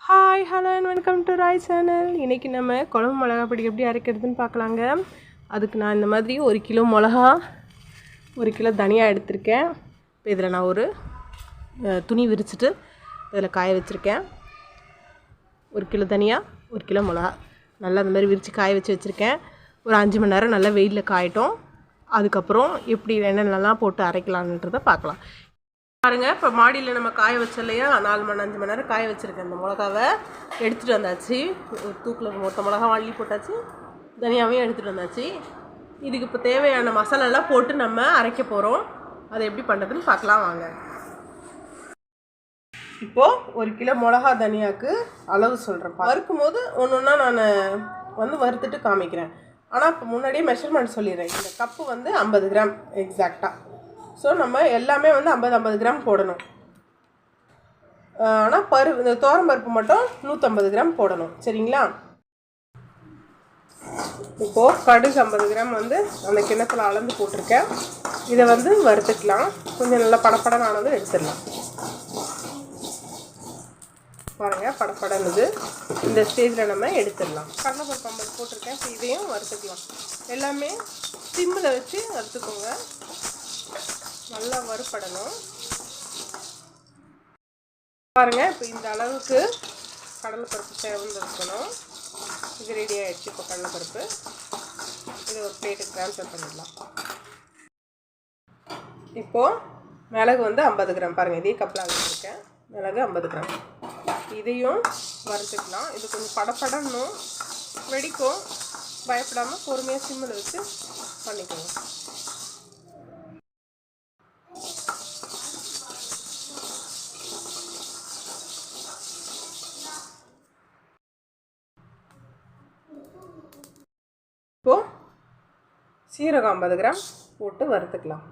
Hi hello and welcome to Roy channel. இன்றைக்கி நம்ம குழம்பு மிளகா பொடி எப்படி அரைக்கிறதுன்னு பார்க்கலாங்க. அதுக்கு நான் இந்த மாதிரி 1 கிலோ மிளகா 1 கிலோ தனியாக எடுத்திருக்கேன். இப்போ இதில் நான் ஒரு துணி விரிச்சிட்டு இதில் காய வச்சுருக்கேன். 1 கிலோ தனியாக 1 கிலோ மிளகா நல்லா அந்த மாதிரி விரித்து காய வச்சுருக்கேன். ஒரு 5 மணி நேரம் நல்லா வெயிலில் காயட்டும். அதுக்கப்புறம் எப்படி என்னென்னலாம் போட்டு அரைக்கலான்றதை பார்க்கலாம். பாருங்கள், இப்போ மாடியில் நம்ம காய வச்சோம் இல்லையா, 4 மணி 5 மணி நேரம் காய வச்சுருக்கேன். இந்த மிளகாவை எடுத்துகிட்டு வந்தாச்சு. தூக்கில் மொத்த மிளகா அள்ளி போட்டாச்சு, தனியாகவும் எடுத்துகிட்டு வந்தாச்சு. இதுக்கு இப்போ தேவையான மசாலாலாம் போட்டு நம்ம அரைக்க போகிறோம். அதை எப்படி பண்ணுறதுன்னு பார்க்கலாம் வாங்க. இப்போது 1 கிலோ மிளகா தனியாவுக்கு அளவு சொல்கிறேன். வறுக்கும் போது ஒன்று ஒன்றா நான் வறுத்துட்டு காமிக்கிறேன். ஆனால் இப்போ முன்னாடியே மெஷர்மெண்ட் சொல்லிடுறேன். இந்த கப்பு 50 கிராம் எக்ஸாக்டாக. ஸோ நம்ம எல்லாமே 50 கிராம் போடணும். ஆனால் இந்த பருப்பு மட்டும் 150 கிராம் போடணும். சரிங்களா? இப்போது கடுகு 50 கிராம் அந்த கிண்ணத்தில் அளந்து போட்டிருக்கேன். இதை வறுத்துக்கலாம். கொஞ்சம் நல்லா படப்படன்னு ஆனதும் எடுத்துடலாம். பாருங்கள், படப்படனுது. இந்த ஸ்டேஜில் நம்ம எடுத்துடலாம். கடலைப்பருப்பு 50 போட்டிருக்கேன். இப்போ இதையும் வறுத்துக்கலாம். எல்லாமே சிம்மில் வச்சு வறுத்துக்கோங்க. நல்லா வறுப்படணும். பாருங்கள், இப்போ இந்த அளவுக்கு கடலைப்பருப்பு சேர்ந்துருக்கணும். இது ரெடி ஆகிடுச்சு. இப்போ கடலைப்பருப்பு இது ஒரு பிளேட்டுக்கு ட்ரான்ஸ்ஃபர் பண்ணிடலாம். இப்போது மிளகு 50 கிராம். பாருங்கள், இதே கப்பில் வச்சுருக்கேன். மிளகு 50 கிராம். இதையும் வறுத்துக்கலாம். இது கொஞ்சம் படப்படணும், வெடிக்கும். பயப்படாமல் பொறுமையாக சிம்மில் வச்சு பண்ணிக்கோங்க. இப்போது சீரகம் 50 கிராம் போட்டு வறுத்துக்கலாம்.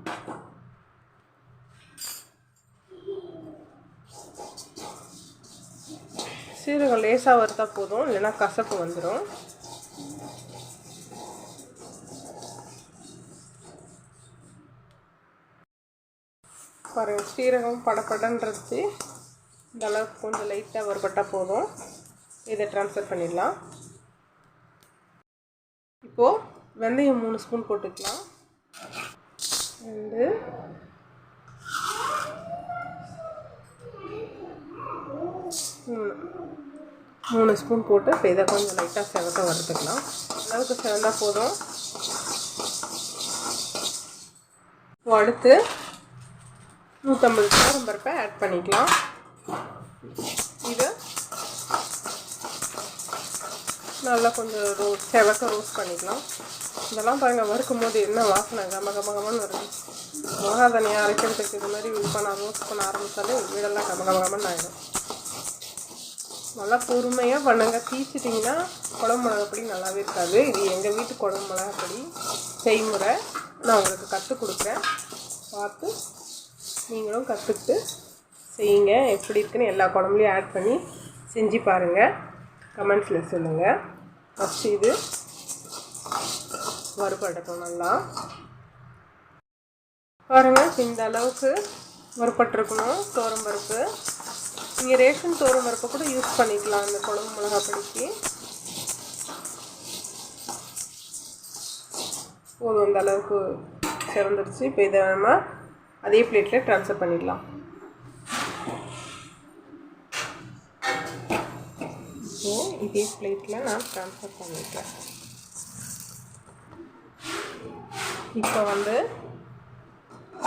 சீரகம் லேசாக வறுத்தா போதும், இல்லைன்னா கசப்பு வந்துடும். பாருங்கள், சீரகம் படப்படன்றது இந்த அளவுக்கு கொஞ்சம் லைட்டாக வறுபட்டால் போதும். இதை ட்ரான்ஸ்ஃபர் பண்ணிடலாம். இப்போது வெந்தயம் 3 ஸ்பூன் போட்டுக்கலாம். 2 3 ஸ்பூன் போட்டு இப்போ இதை கொஞ்சம் லைட்டாக செவக்க வறுத்துக்கலாம். அளவுக்கு செவந்தால் போதும். இப்போ அடுத்து 150 கிராம் பருப்பை ஆட் பண்ணிக்கலாம். இதை நல்லா கொஞ்சம் செவக்க ரோஸ்ட் பண்ணிக்கலாம். இதெல்லாம் பாருங்கள், வறுக்கும் போது என்ன வாசனை கமகமகமன்னு வருது. மிளகா தனியாக அரைக்கிறதுக்கு இது மாதிரி ரோஸ்ட் பண்ண ஆரம்பித்தாலே வீடெல்லாம் கமகமகமன்னு ஆகிடும். நல்லா பொறுமையாக பண்ணுங்க. தீச்சிட்டிங்கன்னா குழம்பு மிளகாப்பொடி நல்லாவே இருக்காது. இது எங்கள் வீட்டு குழம்பு மிளகாப்பொடி செய்முறை. நான் உங்களுக்கு கற்றுக் கொடுக்குறேன். பார்த்து நீங்களும் கற்றுக்கிட்டு செய்யுங்க. எப்படி இருக்குன்னு எல்லா குழம்புலையும் ஆட் பண்ணி செஞ்சு பாருங்கள். கமெண்ட்ஸில் சொல்லுங்கள். ஃபஸ்ட்டு இது வறுபடட்டும் நல்லா. பாருங்கள், இந்த அளவுக்கு வறுபட்டுருக்கணும் துவரம்பருப்பு. நீங்கள் ரேஷன் துவரம்பருப்பை கூட யூஸ் பண்ணிக்கலாம் இந்த குழம்பு மிளகாப்பொடிக்கு. போதும், இந்த அளவுக்கு சிறந்துருச்சு. இப்போ இதை நம்ம அதே பிளேட்டில் ட்ரான்ஸ்ஃபர் பண்ணிடலாம். இதே பிளேட்டில் நான் ட்ரான்ஸ்ஃபர் பண்ணிட்டேன். இப்போ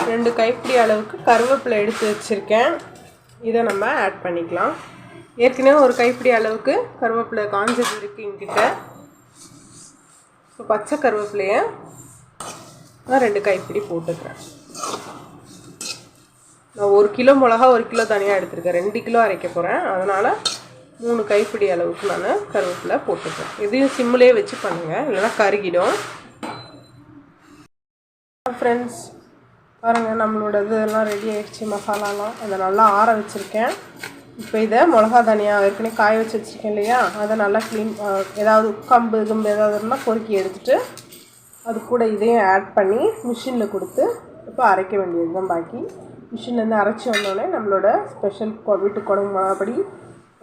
2 கைப்பிடி அளவுக்கு கருவேப்பிலை எடுத்து வச்சுருக்கேன். இதை நம்ம ஆட் பண்ணிக்கலாம். ஏற்கனவே ஒரு கைப்பிடி அளவுக்கு கருவேப்பிலை காஞ்சது இருக்குது என்கிட்ட. இப்போ பச்சை கருவேப்பிலையை நான் 2 கைப்பிடி போட்டுக்கிறேன். நான் 1 கிலோ மிளகா 1 கிலோ தனியாக எடுத்துருக்கேன். 2 கிலோ அரைக்க போகிறேன். அதனால் 3 கைப்பிடி அளவுக்கு நான் கருவேப்பிலை போட்டுக்கிறேன். இதையும் சிம்மிலே வச்சு பண்ணுங்கள், இல்லைன்னா கருகிடும். ஃப்ரெண்ட்ஸ் பாருங்கள், நம்மளோட இதெல்லாம் ரெடி ஆகிடுச்சு. மசாலாலாம் அதை நல்லா ஆற வச்சுருக்கேன். இப்போ இதை மிளகா தனியாக ஏற்கனவே காய வச்சுருக்கேன் இல்லையா, அதை நல்லா க்ளீன், ஏதாவது கம்பு ஏதாவது இருந்தால் பொறுக்கி எடுத்துகிட்டு அது கூட இதையும் ஆட் பண்ணி மிஷினில் கொடுத்து இப்போ அரைக்க வேண்டியது தான் பாக்கி. மிஷின்லேருந்து அரைச்சி வந்தோடனே நம்மளோட ஸ்பெஷல் வீட்டு குழம்பு மிளகாப்பொடி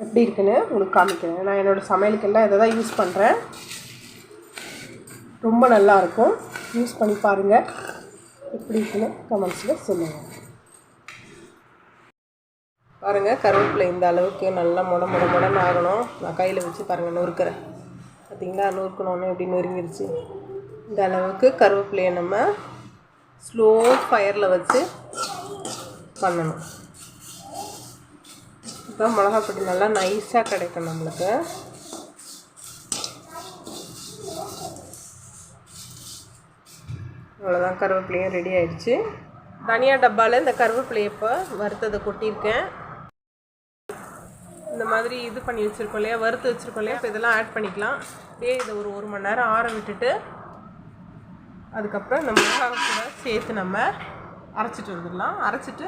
எப்படி இருக்குன்னு உங்களுக்கு காமிக்கிறேன். நான் என்னோடய சமையலுக்கெல்லாம் இதை தான் யூஸ் பண்ணுறேன். ரொம்ப நல்லாயிருக்கும், யூஸ் பண்ணி பாருங்கள். எப்படி இருக்குன்னு கமெண்ட்ஸில் சொல்லுங்கள். பாருங்கள், கருவேப்பிலை இந்த அளவுக்கு நல்லா முடன்னு ஆகணும். நான் கையில் வச்சு பாருங்கள் நொறுக்கிறேன். பார்த்திங்களா, நொறுக்கணுன்னு எப்படி நொறுங்கிடுச்சு. இந்த அளவுக்கு கருவேப்பிலையை நம்ம ஸ்லோ ஃபயரில் வச்சு பண்ணணும். இப்போ மிளகாப்பொடி நல்லா நைஸாக கிடைக்கும் நம்மளுக்கு. அவ்வளோதான், கருவேப்பிலையும் ரெடி ஆகிடுச்சு. தனியா டப்பாவில் இந்த கருவேப்பிலையை இப்போ வறுத்ததை கொட்டியிருக்கேன். இந்த மாதிரி இது பண்ணி வச்சுருக்கோம் இல்லையா, வறுத்து வச்சுருக்கோம் இல்லையா, இப்போ இதெல்லாம் ஆட் பண்ணிக்கலாம். இதை ஒரு மணி நேரம் ஆற விட்டுட்டு அதுக்கப்புறம் இந்த மிளகாய் கூட சேர்த்து நம்ம அரைச்சிட்டு வந்துடலாம். அரைச்சிட்டு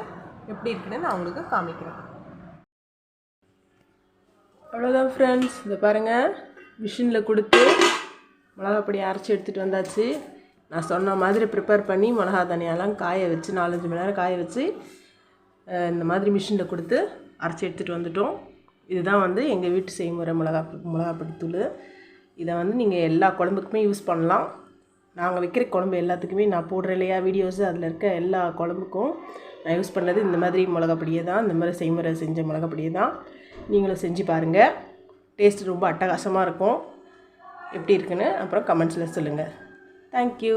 எப்படி இருக்குன்னு நான் உங்களுக்கு காமிக்கிறேன். அவ்வளோதான் ஃப்ரெண்ட்ஸ், இதை பாருங்கள், மிஷினில் கொடுத்து மிளகாப்பொடி அரைச்சி எடுத்துகிட்டு வந்தாச்சு. நான் சொன்ன மாதிரி ப்ரிப்பேர் பண்ணி மிளகா தனியாலாம் காய வச்சு 4-5 மணி நேரம் காய வச்சு இந்த மாதிரி மிஷினில் கொடுத்து அரைச்சி எடுத்துகிட்டு வந்துட்டோம். இதுதான் வந்து எங்கள் வீட்டு செய்முறை மிளகாப்பொடி தூள். இதை வந்து நீங்கள் எல்லா குழம்புக்குமே யூஸ் பண்ணலாம். நாங்கள் வைக்கிற குழம்பு எல்லாத்துக்குமே நான் போடுறேன் இல்லையா வீடியோஸு, அதில் இருக்க எல்லா குழம்புக்கும் நான் யூஸ் பண்ணது இந்த மாதிரி மிளகாப்பொடியை தான், இந்த மாதிரி செய்முறை செஞ்ச மிளகாப்பொடியை தான். நீங்களும் செஞ்சு பாருங்கள், டேஸ்ட் ரொம்ப அட்டகாசமாக இருக்கும். எப்படி இருக்குன்னு அப்புறம் கமெண்ட்ஸில் சொல்லுங்கள். தேங்க்யூ.